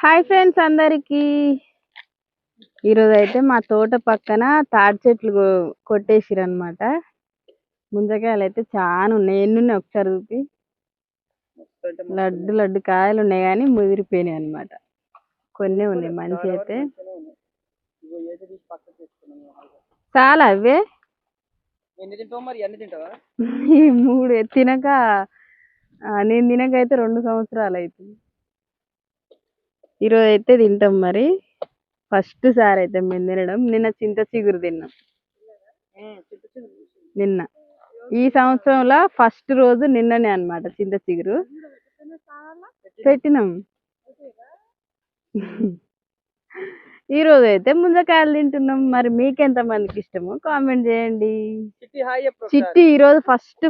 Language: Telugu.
హాయ్ ఫ్రెండ్స్ అందరికి. ఈరోజు అయితే మా తోట పక్కన తాడి చెట్లు కొట్టేసిరు అనమాట. ముంజకాయలు అయితే చాలా ఉన్నాయి. ఎన్ని ఉన్నాయి ఒకసారి చూపి. లడ్డు లడ్డు కాయలు ఉన్నాయి కానీ ముదిరిపోయినాయి అనమాట. కొన్ని ఉన్నాయి మంచి అయితే. చాలా అవే ఈ మూడు తినక నేను తినకైతే 2 సంవత్సరాలు అవుతుంది. ఈరోజు అయితే తింటాం మరి. ఫస్ట్ సారి అయితే మేము తినడం. నిన్న చింత చిగురు తిన్నాం. నిన్న ఈ సంవత్సరంలో ఫస్ట్ రోజు నిన్ననే అన్నమాట చింత చిగురు పెట్టినాం. ఈ రోజు అయితే ముంజకాయలు తింటున్నాం. మరి మీకెంత మందికి ఇష్టమో కామెంట్ చేయండి. చిట్టి ఈరోజు ఫస్ట్